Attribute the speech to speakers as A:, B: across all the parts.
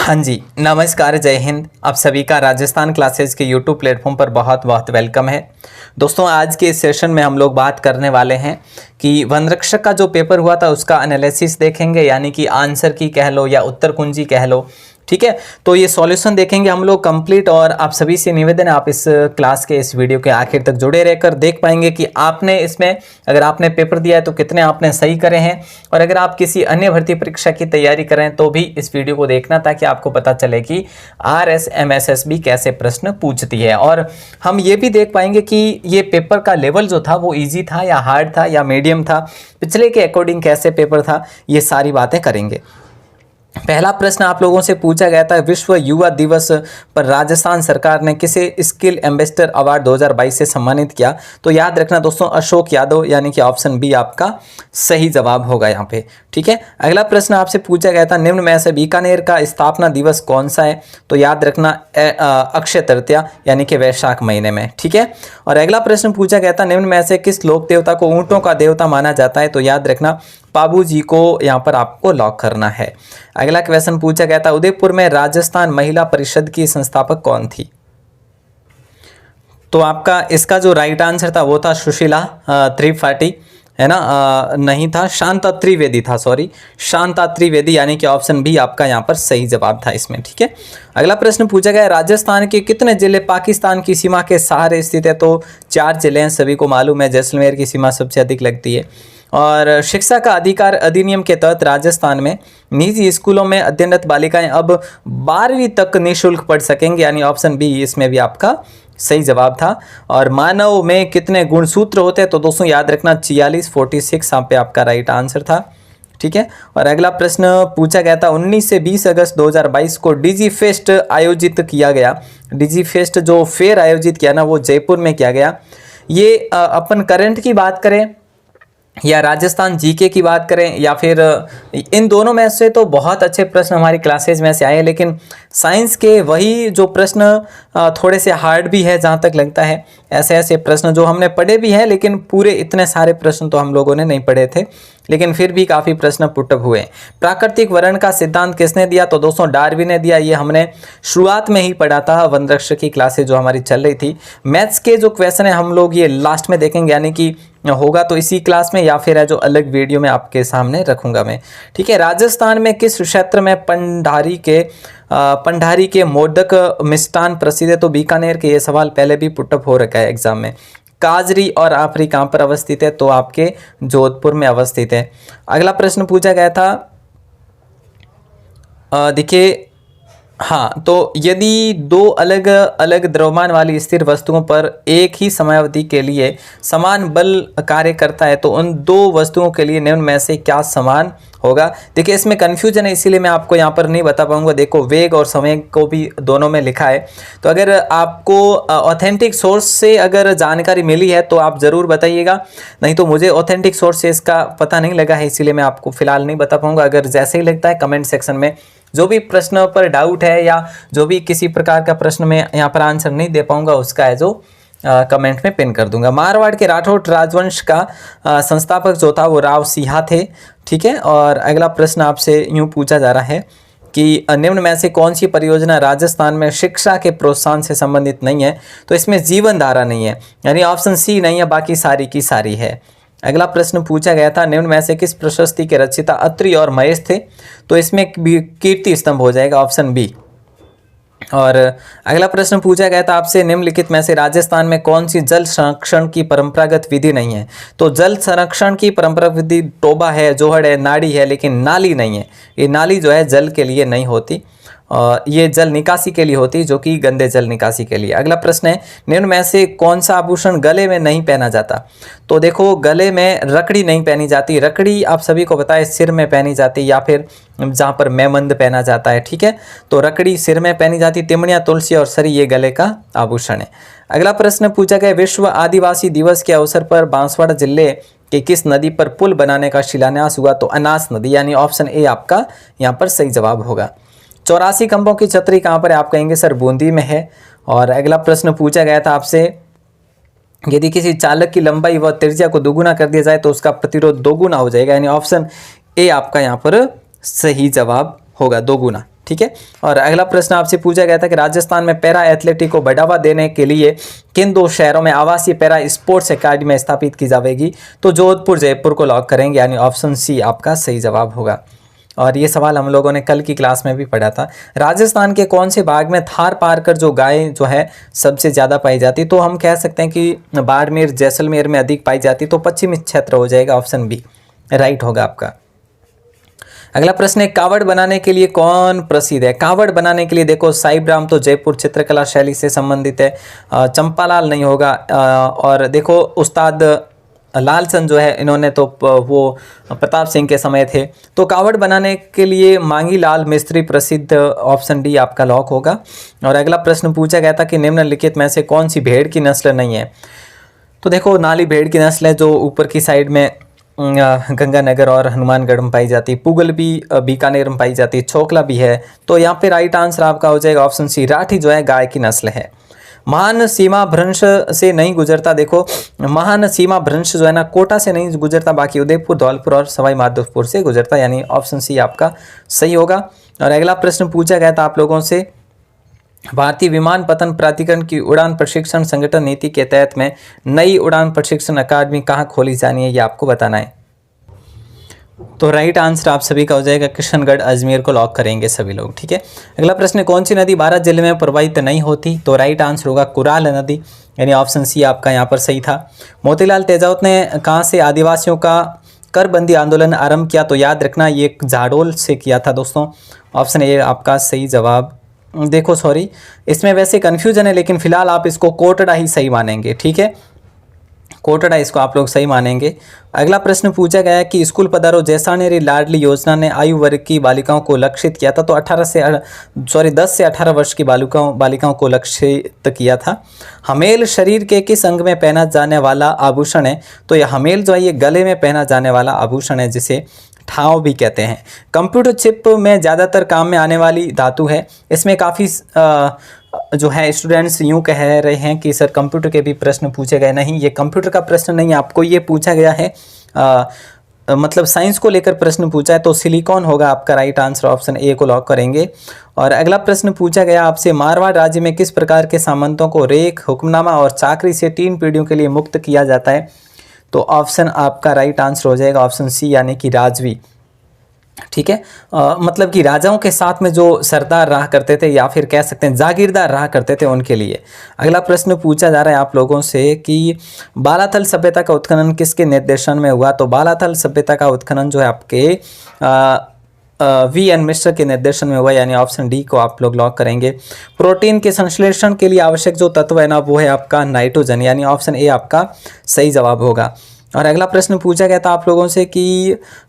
A: हाँ जी, नमस्कार, जय हिंद। आप सभी का राजस्थान क्लासेज के यूट्यूब प्लेटफॉर्म पर बहुत बहुत वेलकम है। दोस्तों, आज के इस सेशन में हम लोग बात करने वाले हैं कि वनरक्षक का जो पेपर हुआ था उसका एनालिसिस देखेंगे, यानी कि आंसर की कह लो या उत्तर कुंजी कह लो। ठीक है, तो ये सॉल्यूशन देखेंगे हम लोग कंप्लीट। और आप सभी से निवेदन है, आप इस क्लास के इस वीडियो के आखिर तक जुड़े रहकर देख पाएंगे कि आपने इसमें, अगर आपने पेपर दिया है तो कितने आपने सही करे हैं, और अगर आप किसी अन्य भर्ती परीक्षा की तैयारी करें तो भी इस वीडियो को देखना, ताकि आपको पता चले कि RSMSSB कैसे प्रश्न पूछती है। और हम ये भी देख पाएंगे कि ये पेपर का लेवल जो था वो ईजी था या हार्ड था या मीडियम था, पिछले के अकॉर्डिंग कैसे पेपर था, ये सारी बातें करेंगे। पहला प्रश्न आप लोगों से पूछा गया था, विश्व युवा दिवस पर राजस्थान सरकार ने किसे स्किल एम्बेसडर अवार्ड 2022 से सम्मानित किया? तो याद रखना दोस्तों, अशोक यादव, यानी कि ऑप्शन बी आपका सही जवाब होगा यहाँ पे। ठीक है, अगला प्रश्न आपसे पूछा गया था, निम्न में से बीकानेर का स्थापना दिवस कौन सा है? तो याद रखना अक्षय तृतीया, यानी कि वैशाख महीने में। ठीक है, और अगला प्रश्न पूछा गया था, निम्न में से किस लोक देवता को ऊंटों का देवता माना जाता है? तो याद रखना पाबू जी को यहाँ पर आपको लॉक करना है। अगला क्वेश्चन पूछा गया था, उदयपुर में राजस्थान महिला परिषद की संस्थापक कौन थी? तो आपका इसका जो राइट आंसर था वो था सुशीला त्रिपाठी, है ना। नहीं था, शांता त्रिवेदी था, सॉरी, शांता त्रिवेदी, यानी कि ऑप्शन बी आपका यहाँ पर सही जवाब था इसमें। ठीक है, अगला प्रश्न पूछा गया, राजस्थान के कितने जिले पाकिस्तान की सीमा के सहारे स्थित है? तो 4 जिले हैं, सभी को मालूम है। जैसलमेर की सीमा सबसे अधिक लगती है। और शिक्षा का अधिकार अधिनियम के तहत राजस्थान में निजी स्कूलों में अध्ययनरत बालिकाएं अब 12वीं तक निःशुल्क पढ़ सकेंगे, यानी ऑप्शन बी इसमें भी आपका सही जवाब था। और मानव में कितने गुणसूत्र होते हैं? तो दोस्तों याद रखना 46 यहाँ पे आपका राइट आंसर था। ठीक है, और अगला प्रश्न पूछा गया था, 19 से 20 अगस्त 2022 को डिजी फेस्ट आयोजित किया गया। डिजी फेस्ट जो फेयर आयोजित किया ना, वो जयपुर में किया गया। ये अपन करंट की बात करें या राजस्थान जीके की बात करें, या फिर इन दोनों में से तो बहुत अच्छे प्रश्न हमारी क्लासेज में से आए, लेकिन साइंस के वही जो प्रश्न थोड़े से हार्ड भी है जहाँ तक लगता है। ऐसे ऐसे प्रश्न जो हमने पढ़े भी हैं, लेकिन पूरे इतने सारे प्रश्न तो हम लोगों ने नहीं पढ़े थे, लेकिन फिर भी काफ़ी प्रश्न पुटअप हुए। प्राकृतिक वर्ण का सिद्धांत किसने दिया? तो दोस्तों डार्विन ने दिया। ये हमने शुरुआत में ही पढ़ा था, वनरक्षक की क्लासेज जो हमारी चल रही थी। मैथ्स के जो क्वेश्चन है हम लोग ये लास्ट में देखेंगे, यानी कि होगा तो इसी क्लास में या फिर है जो अलग वीडियो में आपके सामने रखूंगा मैं। ठीक है, राजस्थान में किस क्षेत्र में पंडारी के मोदक मिष्टान प्रसिद्ध है? तो बीकानेर के, ये सवाल पहले भी पुटअप हो रखा है एग्जाम में। काजरी और आपरी कहाँ पर अवस्थित है? तो आपके जोधपुर में अवस्थित है। अगला प्रश्न पूछा गया था, देखिए, हाँ, तो यदि दो अलग अलग द्रव्यमान वाली स्थिर वस्तुओं पर एक ही समयावधि के लिए समान बल कार्य करता है, तो उन दो वस्तुओं के लिए निम्न में से क्या समान होगा? देखिए, इसमें कन्फ्यूजन है, इसीलिए मैं आपको यहाँ पर नहीं बता पाऊंगा। देखो, वेग और समय को भी दोनों में लिखा है, तो अगर आपको ऑथेंटिक सोर्स से अगर जानकारी मिली है तो आप ज़रूर बताइएगा, नहीं तो मुझे ऑथेंटिक सोर्स से इसका पता नहीं लगा है, इसीलिए मैं आपको फिलहाल नहीं बता पाऊंगा। अगर जैसे ही लगता है कमेंट सेक्शन में जो भी प्रश्न पर डाउट है या जो भी किसी प्रकार का प्रश्न में यहाँ पर आंसर नहीं दे पाऊंगा, उसका है जो कमेंट में पिन कर दूंगा। मारवाड़ के राठौड़ राजवंश का संस्थापक जो था वो राव सिंहा थे। ठीक है, और अगला प्रश्न आपसे यूं पूछा जा रहा है कि निम्न में से कौन सी परियोजना राजस्थान में शिक्षा के प्रोत्साहन से संबंधित नहीं है? तो इसमें जीवन धारा नहीं है, यानी ऑप्शन सी नहीं है, बाकी सारी की सारी है। अगला प्रश्न पूछा गया था, निम्न में से किस प्रशस्ति के रचयिता अत्रि और महेश थे? तो इसमें कीर्ति स्तंभ हो जाएगा, ऑप्शन बी। और अगला प्रश्न पूछा गया था आपसे, निम्नलिखित में से राजस्थान में कौन सी जल संरक्षण की परंपरागत विधि नहीं है? तो जल संरक्षण की परंपरागत विधि टोबा है, जोहड़ है, नाड़ी है, लेकिन नाली नहीं है। ये नाली जो है जल के लिए नहीं होती, ये जल निकासी के लिए होती, जो कि गंदे जल निकासी के लिए। अगला प्रश्न है, निम्न में से कौन सा आभूषण गले में नहीं पहना जाता? तो देखो, गले में रकड़ी नहीं पहनी जाती। रकड़ी आप सभी को पता है सिर में पहनी जाती, या फिर जहाँ पर मेमंद पहना जाता है। ठीक है, तो रकड़ी सिर में पहनी जाती। तिमड़िया, तुलसी और सरी ये गले का आभूषण है। अगला प्रश्न पूछा गया, विश्व आदिवासी दिवस के अवसर पर बांसवाड़ा जिले कि किस नदी पर पुल बनाने का शिलान्यास हुआ? तो अनास नदी, यानी ऑप्शन ए आपका यहाँ पर सही जवाब होगा। 84 खंभों की छतरी कहाँ पर है? आप कहेंगे सर बूंदी में है। और अगला प्रश्न पूछा गया था आपसे, यदि किसी चालक की लंबाई व त्रिज्या को दोगुना कर दिया जाए तो उसका प्रतिरोध दोगुना हो जाएगा, यानी ऑप्शन ए आपका यहाँ पर सही जवाब होगा, दोगुना। ठीक है। और अगला प्रश्न आपसे पूछा गया था कि राजस्थान में पैरा एथलेटिक को बढ़ावा देने के लिए किन 2 शहरों में आवासीय पैरा स्पोर्ट्स अकेडमी स्थापित की जाएगी? तो जोधपुर जयपुर को लॉक करेंगे, यानी ऑप्शन सी आपका सही जवाब होगा। और ये सवाल हम लोगों ने कल की क्लास में भी पढ़ा था। राजस्थान के कौन से भाग में थार पार कर जो गाय जो है सबसे ज़्यादा पाई जाती? तो हम कह सकते हैं कि बाड़मेर जैसलमेर में अधिक पाई जाती, तो पश्चिमी क्षेत्र हो जाएगा, ऑप्शन बी राइट होगा आपका। अगला प्रश्न है, कावड़ बनाने के लिए कौन प्रसिद्ध है? कावड़ बनाने के लिए देखो साहिबराम तो जयपुर चित्रकला शैली से संबंधित है, चंपालाल नहीं होगा, और देखो उस्ताद लालचंद जो है इन्होंने तो वो प्रताप सिंह के समय थे। तो कावड़ बनाने के लिए मांगी लाल मिस्त्री प्रसिद्ध, ऑप्शन डी आपका लॉक होगा। और अगला प्रश्न पूछा गया था कि निम्नलिखित में से कौन सी भेड़ की नस्ल नहीं है? तो देखो नाली भेड़ की नस्ल है जो ऊपर की साइड में गंगानगर और हनुमानगढ़ में पाई जाती है, पुगल भी बीकानेर में पाई जाती है, छोकला भी है। तो यहाँ पे राइट आंसर आपका हो जाएगा ऑप्शन सी, राठी जो है गाय की नस्ल है। महान सीमा भ्रंश से नहीं गुजरता, देखो महान सीमा भ्रंश जो है ना कोटा से नहीं गुजरता, बाकी उदयपुर धौलपुर और सवाई माधोपुर से गुजरता, यानी ऑप्शन सी आपका सही होगा। और अगला प्रश्न पूछा गया था आप लोगों से, भारतीय विमानपत्तन प्राधिकरण की उड़ान प्रशिक्षण संगठन नीति के तहत में नई उड़ान प्रशिक्षण अकादमी कहाँ खोली जानी है, ये आपको बताना है। तो राइट आंसर आप सभी का हो जाएगा किशनगढ़ अजमेर को लॉक करेंगे सभी लोग, ठीक है। अगला प्रश्न है, कौन सी नदी भारत जिले में प्रवाहित नहीं होती? तो राइट आंसर होगा कुराल नदी, यानी ऑप्शन सी आपका यहाँ पर सही था। मोतीलाल तेजावत ने कहाँ से आदिवासियों का करबंदी आंदोलन आरंभ किया? तो याद रखना ये झाडोल से किया था दोस्तों, ऑप्शन ए आपका सही जवाब। देखो सॉरी इसमें वैसे कन्फ्यूजन है, लेकिन फिलहाल आप इसको कोटड़ा ही सही मानेंगे, ठीक है, कोटड़ा इसको आप लोग सही मानेंगे। अगला प्रश्न पूछा गया है कि स्कूल पधारो जैसानेरी लाडली योजना ने आयु वर्ग की बालिकाओं को लक्षित किया था? तो 10 से 18 वर्ष की बालिकाओं को लक्षित किया था। हमेल शरीर के किस अंग में पहना जाने वाला आभूषण है? तो यह हमेल जो है ये गले में पहना जाने वाला आभूषण है, जिसे ठाव भी कहते हैं। कंप्यूटर चिप में ज़्यादातर काम में आने वाली धातु है। इसमें काफ़ी जो है स्टूडेंट्स यूं कह रहे हैं कि सर कंप्यूटर के भी प्रश्न पूछे गए। नहीं, ये कंप्यूटर का प्रश्न नहीं, आपको ये पूछा गया है मतलब साइंस को लेकर प्रश्न पूछा है, तो सिलिकॉन होगा आपका राइट आंसर, ऑप्शन ए को लॉक करेंगे। और अगला प्रश्न पूछा गया आपसे, मारवाड़ राज्य में किस प्रकार के सामंतों को रेख, हुक्मनामा और चाकरी से 3 पीढ़ियों के लिए मुक्त किया जाता है? तो ऑप्शन आपका राइट आंसर हो जाएगा ऑप्शन सी, यानी कि राजवी, ठीक है। मतलब कि राजाओं के साथ में जो सरदार रहा करते थे या फिर कह सकते हैं जागीरदार रहा करते थे उनके लिए। अगला प्रश्न पूछा जा रहा है आप लोगों से कि बालाथल सभ्यता का उत्खनन किसके निर्देशन में हुआ? तो बालाथल सभ्यता का उत्खनन जो है आपके वी.एन. मिश्र के निर्देशन में हुआ, यानी ऑप्शन डी को आप लोग लॉक करेंगे। प्रोटीन के संश्लेषण के लिए आवश्यक जो तत्व है ना वो है आपका नाइट्रोजन, यानी ऑप्शन ए आपका सही जवाब होगा। और अगला प्रश्न पूछा गया था आप लोगों से कि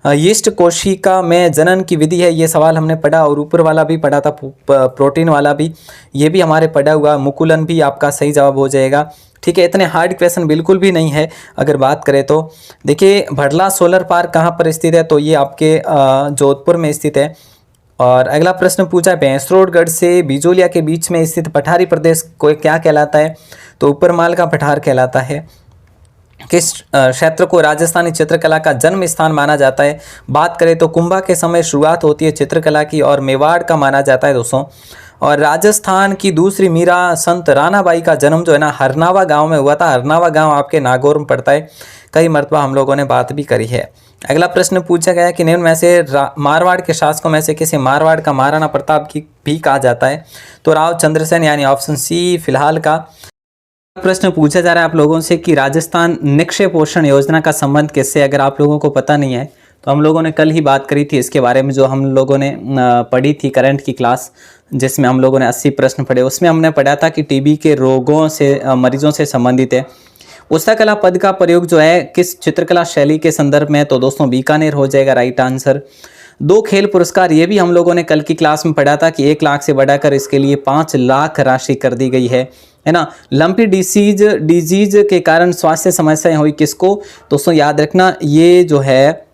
A: यीस्ट कोशिका में जनन की विधि है, ये सवाल हमने पढ़ा, और ऊपर वाला भी पढ़ा था, प्रोटीन वाला भी, ये भी हमारे पढ़ा हुआ। मुकुलन भी आपका सही जवाब हो जाएगा, ठीक है। इतने हार्ड क्वेश्चन बिल्कुल भी नहीं है। अगर बात करें तो देखिए भड़ला सोलर पार्क कहाँ पर स्थित है? तो ये आपके जोधपुर में स्थित है। और अगला प्रश्न पूछा, भैंसरोडगढ़ से बिजोलिया के बीच में स्थित पठारी प्रदेश को क्या कहलाता है? तो ऊपरमाल का पठार कहलाता है। किस क्षेत्र को राजस्थानी चित्रकला का जन्म स्थान माना जाता है? बात करें तो कुंभा के समय शुरुआत होती है चित्रकला की, और मेवाड़ का माना जाता है दोस्तों। और राजस्थान की दूसरी मीरा संत रानाबाई का जन्म जो है ना हरनावा गांव में हुआ था। हरनावा गांव आपके नागौर में पड़ता है, कई मरतबा हम लोगों ने बात भी करी है। अगला प्रश्न पूछा गया कि निम्न में से मारवाड़ के शासकों में से किसे मारवाड़ का महाराणा प्रताप की भी कहा जाता है? तो राव चंद्रसेन, यानी ऑप्शन सी फिलहाल का। प्रश्न पूछा जा रहा है आप लोगों से कि राजस्थान निक्षय पोषण योजना का संबंध किससे? अगर आप लोगों को पता नहीं है तो हम लोगों ने कल ही बात करी थी इसके बारे में, जो हम लोगों ने पढ़ी थी करंट की क्लास, जिसमें हम लोगों ने 80 प्रश्न पढ़े। उसमें हमने पढ़ा था कि टीबी के रोगों से मरीजों से संबंधित है। पुस्तकला पद का प्रयोग जो है किस चित्रकला शैली के संदर्भ में? तो दोस्तों बीकानेर हो जाएगा राइट आंसर। 2 खेल पुरस्कार, ये भी हम लोगों ने कल की क्लास में पढ़ा था कि 1 लाख से बढ़ाकर इसके लिए 5 लाख राशि कर दी गई है ना। लंपी डिजीज के कारण स्वास्थ्य समस्याएं हुई किसको? दोस्तों याद रखना ये जो है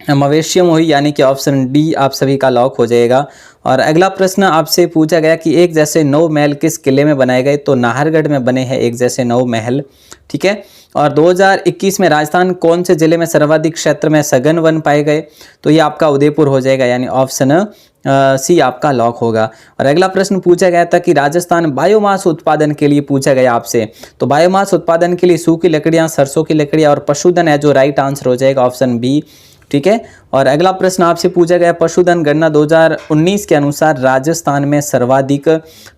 A: मवेशियों हुई, यानी कि ऑप्शन डी आप सभी का लॉक हो जाएगा। और अगला प्रश्न आपसे पूछा गया कि एक जैसे 9 महल किस किले में बनाए गए? तो नाहरगढ़ में बने हैं एक जैसे 9 महल, ठीक है। और 2021 में राजस्थान कौन से जिले में सर्वाधिक क्षेत्र में सघन वन पाए गए? तो ये आपका उदयपुर हो जाएगा, यानी ऑप्शन सी आपका लॉक होगा। और अगला प्रश्न पूछा गया था कि राजस्थान बायोमास उत्पादन के लिए पूछा गया आपसे, तो बायोमास उत्पादन के लिए सूखी लकड़ियां, सरसों की लकड़ियां और पशुधन है जो राइट आंसर हो जाएगा, ऑप्शन बी। ठीक है। और अगला प्रश्न आपसे पूछा गया पशुधन गणना 2019 के अनुसार राजस्थान में सर्वाधिक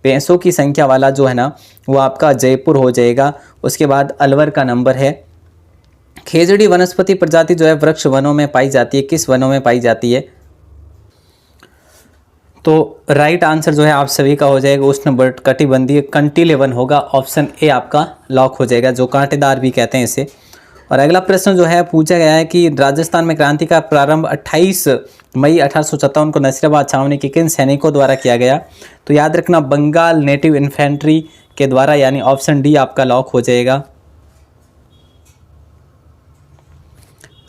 A: भैंसों की संख्या वाला जो है ना वो आपका जयपुर हो जाएगा। उसके बाद अलवर का नंबर है। खेजड़ी वनस्पति प्रजाति जो है वृक्ष वनों में पाई जाती है, किस वनों में पाई जाती है? तो राइट आंसर जो है आप सभी का हो जाएगा उष्ण कटिबंधीय कंटीले वन होगा, ऑप्शन ए आपका लॉक हो जाएगा, जो कांटेदार भी कहते हैं इसे। और अगला प्रश्न जो है पूछा गया है कि राजस्थान में क्रांति का प्रारंभ 28 मई 1857 को नसीराबाद छावनी के किन सैनिकों द्वारा किया गया? तो याद रखना बंगाल नेटिव इन्फेंट्री के द्वारा, यानी ऑप्शन डी आपका लॉक हो जाएगा।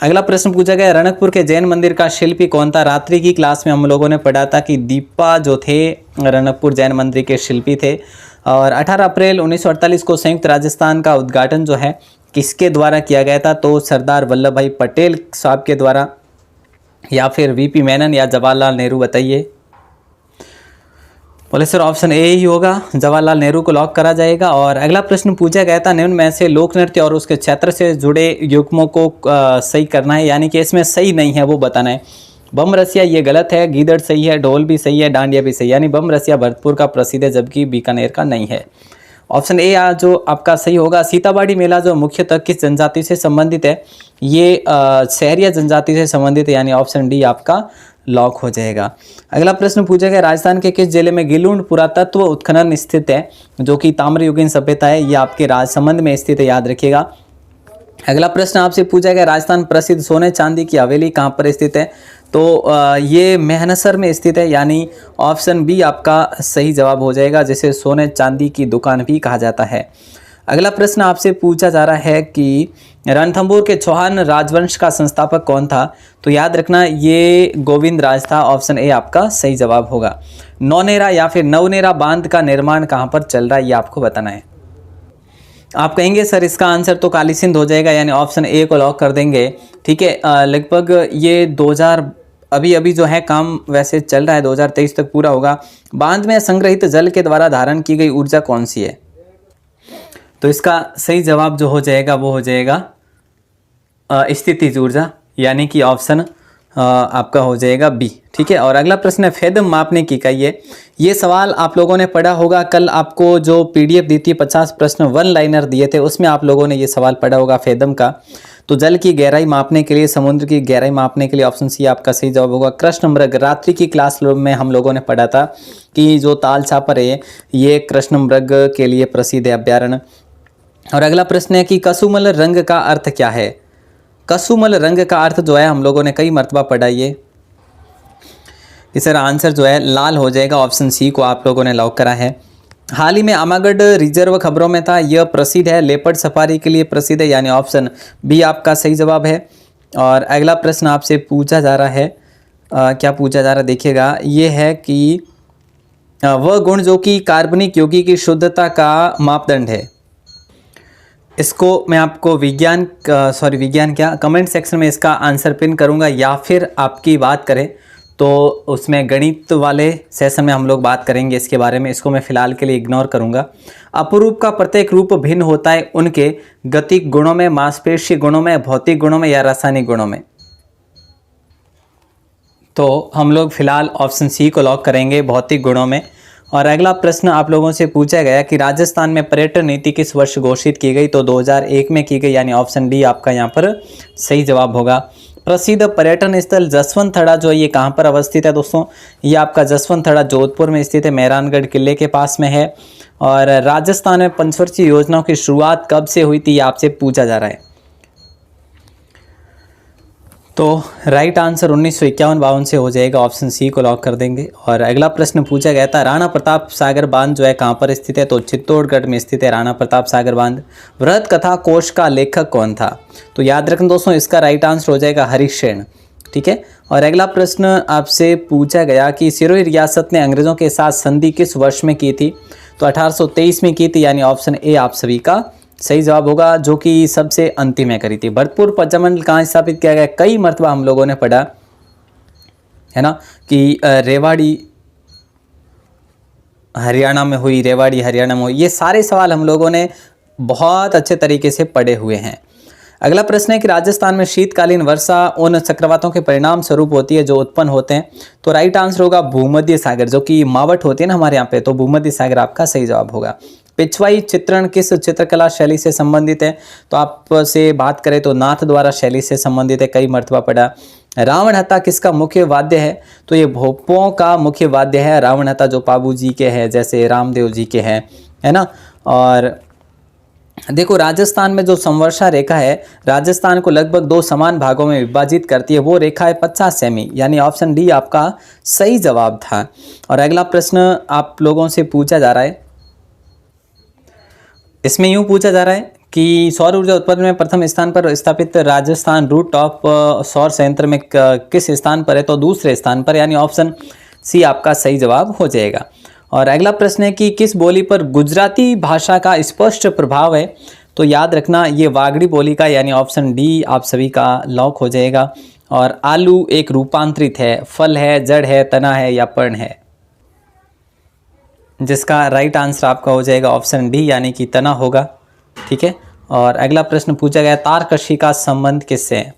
A: अगला प्रश्न पूछा गया रणकपुर के जैन मंदिर का शिल्पी कौन था? रात्रि की क्लास में हम लोगों ने पढ़ा था कि दीपा जो थे रणकपुर जैन मंदिर के शिल्पी थे। और 18 अप्रैल 1948 को संयुक्त राजस्थान का उद्घाटन जो है किसके द्वारा किया गया था? तो सरदार वल्लभ भाई पटेल साहब के द्वारा, या फिर वीपी मेनन या जवाहरलाल नेहरू, बताइए। बोले सर ऑप्शन ए ही होगा, जवाहरलाल नेहरू को लॉक करा जाएगा। और अगला प्रश्न पूछा गया था निम्न में से लोक नृत्य और उसके क्षेत्र से जुड़े युग्मों को सही करना है, यानी कि इसमें सही नहीं है वो बताना है। बम रसिया ये गलत है, गीदड़ सही है, ढोल भी सही है, डांडिया भी सही है, यानी बम रसिया भरतपुर का प्रसिद्ध है जबकि बीकानेर का नहीं है। ऑप्शन ए जो आपका सही होगा। सीताबाड़ी मेला जो मुख्यतः किस जनजाति से संबंधित है? ये सहरिया जनजाति से संबंधित है, यानी ऑप्शन डी आपका लॉक हो जाएगा। अगला प्रश्न पूछा गया राजस्थान के किस जिले में गिलुंड पुरातत्व उत्खनन स्थित है, जो कि ताम्रयुगीन सभ्यता है? ये आपके राजसमंद में स्थित है, याद रखिएगा। अगला प्रश्न आपसे पूछा गया राजस्थान प्रसिद्ध सोने चांदी की हवेली कहाँ पर स्थित है? तो ये मेहनसर में स्थित है, यानी ऑप्शन बी आपका सही जवाब हो जाएगा, जिसे सोने चांदी की दुकान भी कहा जाता है। अगला प्रश्न आपसे पूछा जा रहा है कि रणथंभौर के चौहान राजवंश का संस्थापक कौन था? तो याद रखना ये गोविंद राज था, ऑप्शन ए आपका सही जवाब होगा। नौनेरा या फिर नवनेरा बांध का निर्माण कहाँ पर चल रहा है, ये आपको बताना है। आप कहेंगे सर इसका आंसर तो काली सिंध हो जाएगा, यानी ऑप्शन ए को लॉक कर देंगे। ठीक है, लगभग ये 2000 अभी जो है काम वैसे चल रहा है, 2023 तक पूरा होगा। बांध में संग्रहित जल के द्वारा धारण की गई ऊर्जा कौन सी है? तो इसका सही जवाब जो हो जाएगा वो हो जाएगा स्थितिज ऊर्जा, यानी कि ऑप्शन आपका हो जाएगा बी। ठीक है। और अगला प्रश्न है फेदम मापने की इकाई है। ये सवाल आप लोगों ने पढ़ा होगा, कल आपको जो पीडीएफ दी थी 50 प्रश्न वन लाइनर दिए थे, उसमें आप लोगों ने ये सवाल पढ़ा होगा फेदम का। तो जल की गहराई मापने के लिए, समुद्र की गहराई मापने के लिए ऑप्शन सी आपका सही जवाब होगा। कृष्ण मृग, रात्रि की क्लास में हम लोगों ने पढ़ा था कि जो ताल छापर है ये कृष्ण मृग के लिए प्रसिद्ध है अभ्यारण्य। और अगला प्रश्न है कि कसुमल रंग का अर्थ क्या है? कसुमल रंग का अर्थ जो है हम लोगों ने कई मर्तबा पढ़ा, ये इसका आंसर जो है लाल हो जाएगा, ऑप्शन सी को आप लोगों ने लॉक करा है। हाल ही में आमागढ़ रिजर्व खबरों में था, यह प्रसिद्ध है, लेपर्ड सफारी के लिए प्रसिद्ध है, यानी ऑप्शन बी आपका सही जवाब है। और अगला प्रश्न आपसे पूछा जा रहा है, क्या पूछा जा रहा है देखिएगा, ये है कि वह गुण जो कि कार्बनिक यौगिक की शुद्धता का मापदंड है। इसको मैं आपको कमेंट सेक्शन में इसका आंसर पिन करूंगा, या फिर आपकी बात करें तो उसमें गणित वाले सेशन में हम लोग बात करेंगे इसके बारे में। इसको मैं फिलहाल के लिए इग्नोर करूंगा। अपरूप का प्रत्येक रूप भिन्न होता है उनके गतिक गुणों में, मांसपेशीय गुणों में, भौतिक गुणों में या रासायनिक गुणों में। तो हम लोग फिलहाल ऑप्शन सी को लॉक करेंगे, भौतिक गुणों में। और अगला प्रश्न आप लोगों से पूछा गया कि राजस्थान में पर्यटन नीति किस वर्ष घोषित की गई? तो 2001 में की गई, यानी ऑप्शन डी आपका यहाँ पर सही जवाब होगा। प्रसिद्ध पर्यटन स्थल जसवंत थड़ा जो है ये कहाँ पर अवस्थित है दोस्तों? ये आपका जसवंत थड़ा जोधपुर में स्थित है, मेहरानगढ़ किले के पास में है। और राजस्थान में पंचवर्षीय योजनाओं की शुरुआत कब से हुई थी, ये आपसे पूछा जा रहा है। तो राइट आंसर 1951-52 से हो जाएगा, ऑप्शन सी को लॉक कर देंगे। और अगला प्रश्न पूछा गया था राणा प्रताप सागर बांध जो है कहाँ पर स्थित है? तो चित्तौड़गढ़ में स्थित है राणा प्रताप सागर बांध। वृहत कथा कोश का लेखक कौन था? तो याद रखें दोस्तों इसका राइट आंसर हो जाएगा हरिशसेन। ठीक है। और अगला प्रश्न आपसे पूछा गया कि सिरोही रियासत ने अंग्रेजों के साथ संधि किस वर्ष में की थी? तो 1823 में की थी, यानी ऑप्शन ए आप सभी का सही जवाब होगा, जो कि सबसे अंतिम में करी थी। भरतपुर प्रजामंडल कहाँ स्थापित किया गया? कई मरतबा हम लोगों ने पढ़ा। है ना, कि रेवाड़ी हरियाणा में हुई, रेवाड़ी हरियाणा में हुई, ये सारे सवाल हम लोगों ने बहुत अच्छे तरीके से पढ़े हुए हैं। अगला प्रश्न है कि राजस्थान में शीतकालीन वर्षा उन चक्रवातों के परिणाम स्वरूप होती है जो उत्पन्न होते हैं। तो राइट आंसर होगा भूमध्य सागर, जो कि मावट होती है ना हमारे यहाँ पे, तो भूमध्य सागर आपका सही जवाब होगा। पिछवाई चित्रण किस चित्रकला शैली से संबंधित है? तो आपसे बात करें तो नाथ द्वारा शैली से संबंधित है, कई मर्तबा पढ़ा। रावण हत्था किसका मुख्य वाद्य है? तो ये भोपों का मुख्य वाद्य है रावण हत्था, जो पाबू जी के हैं, जैसे रामदेव जी के हैं, है ना। और देखो राजस्थान में जो संवर्षा रेखा है राजस्थान को लगभग 2 समान भागों में विभाजित करती है, वो रेखा है 50 सेमी, यानी ऑप्शन डी आपका सही जवाब था। और अगला प्रश्न आप लोगों से पूछा जा रहा है, इसमें यूं पूछा जा रहा है कि सौर ऊर्जा उत्पादन में प्रथम स्थान पर स्थापित राजस्थान रूट टॉप सौर संयंत्र में किस स्थान पर है? तो दूसरे स्थान पर, यानी ऑप्शन सी आपका सही जवाब हो जाएगा। और अगला प्रश्न है कि किस बोली पर गुजराती भाषा का स्पष्ट प्रभाव है? तो याद रखना ये वागड़ी बोली का, यानी ऑप्शन डी आप सभी का लॉक हो जाएगा। और आलू एक रूपांतरित है, फल है, जड़ है, तना है या पर्ण है? जिसका राइट आंसर आपका हो जाएगा ऑप्शन डी, यानी कि तना होगा। ठीक है। और अगला प्रश्न पूछा गया तारकशी का संबंध किससे है?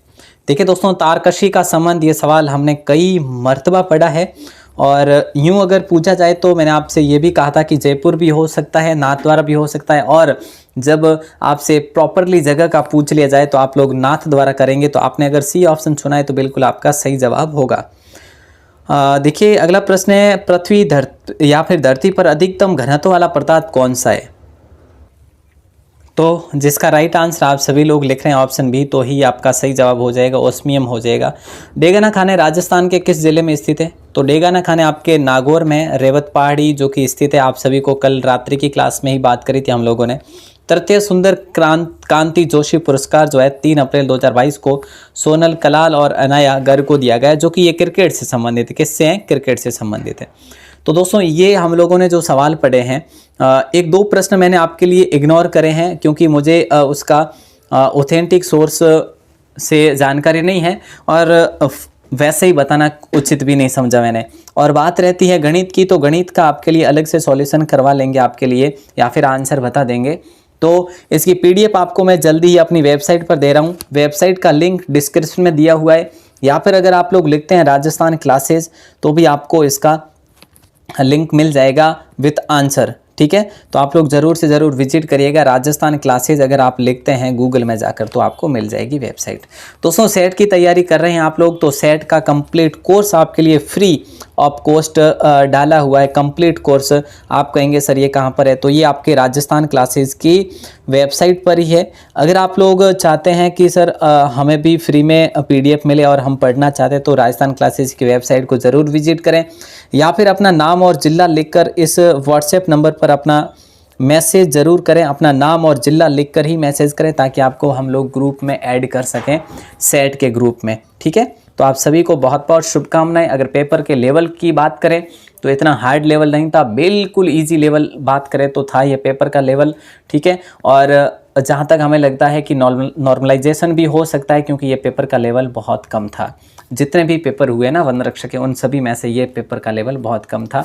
A: देखिए दोस्तों, तारकशी का संबंध, ये सवाल हमने कई मर्तबा पढ़ा है। और यूं अगर पूछा जाए तो मैंने आपसे ये भी कहा था कि जयपुर भी हो सकता है, नाथद्वारा भी हो सकता है, और जब आपसे प्रॉपरली जगह का पूछ लिया जाए तो आप लोग नाथ द्वारा करेंगे। तो आपने अगर सी ऑप्शन चुना है तो बिल्कुल आपका सही जवाब होगा। देखिए अगला प्रश्न है पृथ्वी या फिर धरती पर अधिकतम घनत्व वाला पदार्थ कौन सा है? तो जिसका राइट आंसर आप सभी लोग लिख रहे हैं ऑप्शन बी, तो ही आपका सही जवाब हो जाएगा, ओस्मियम हो जाएगा। डेगाना खाने राजस्थान के किस जिले में स्थित है? तो डेगाना खाने आपके नागौर में, रेवत पहाड़ी जो कि स्थित है, आप सभी को कल रात्रि की क्लास में ही बात करी थी हम लोगों ने। तृतीय सुंदर कांति जोशी पुरस्कार जो है 3 अप्रैल 2022 को सोनल कलाल और अनाया गर्ग को दिया गया, जो कि ये क्रिकेट से संबंधित है। किससे हैं? क्रिकेट से संबंधित है। तो दोस्तों ये हम लोगों ने जो सवाल पढ़े हैं, 1-2 प्रश्न मैंने आपके लिए इग्नोर करे हैं क्योंकि मुझे उसका ऑथेंटिक सोर्स से जानकारी नहीं है, और वैसे ही बताना उचित भी नहीं समझा मैंने। और बात रहती है गणित की, तो गणित का आपके लिए अलग से सॉल्यूशन करवा लेंगे आपके लिए, या फिर आंसर बता देंगे। तो इसकी पीडीएफ आपको मैं जल्दी ही अपनी वेबसाइट पर दे रहा हूँ, वेबसाइट का लिंक डिस्क्रिप्शन में दिया हुआ है, या फिर अगर आप लोग लिखते हैं राजस्थान क्लासेस तो भी आपको इसका लिंक मिल जाएगा विथ आंसर। ठीक है, तो आप लोग ज़रूर से ज़रूर विजिट करिएगा राजस्थान क्लासेज, अगर आप लिखते हैं गूगल में जाकर तो आपको मिल जाएगी वेबसाइट। दोस्तों सेट की तैयारी कर रहे हैं आप लोग, तो सेट का कंप्लीट कोर्स आपके लिए फ्री ऑफ कॉस्ट डाला हुआ है। कंप्लीट कोर्स आप कहेंगे सर ये कहाँ पर है, तो ये आपके राजस्थान क्लासेज की वेबसाइट पर ही है। अगर आप लोग चाहते हैं कि सर हमें भी फ्री में पीडीएफ मिले और हम पढ़ना चाहते हैं, तो राजस्थान क्लासेज की वेबसाइट को ज़रूर विजिट करें, या फिर अपना नाम और जिला लिखकर इस व्हाट्सएप नंबर पर अपना मैसेज ज़रूर करें। अपना नाम और जिला लिखकर ही मैसेज करें ताकि आपको हम लोग ग्रुप में ऐड कर सकें, सेट के ग्रुप में। ठीक है, तो आप सभी को बहुत बहुत शुभकामनाएं। अगर पेपर के लेवल की बात करें तो इतना हार्ड लेवल नहीं था, बिल्कुल इजी लेवल बात करें तो था ये पेपर का लेवल। ठीक है, और जहाँ तक हमें लगता है कि नॉर्मलाइजेशन भी हो सकता है, क्योंकि ये पेपर का लेवल बहुत कम था। जितने भी पेपर हुए ना वन रक्षक के, उन सभी में से ये पेपर का लेवल बहुत कम था।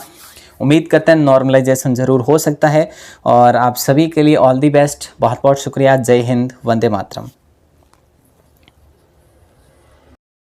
A: उम्मीद करते हैं नॉर्मलाइजेशन ज़रूर हो सकता है। और आप सभी के लिए ऑल दी बेस्ट, बहुत बहुत शुक्रिया। जय हिंद, वंदे मातरम।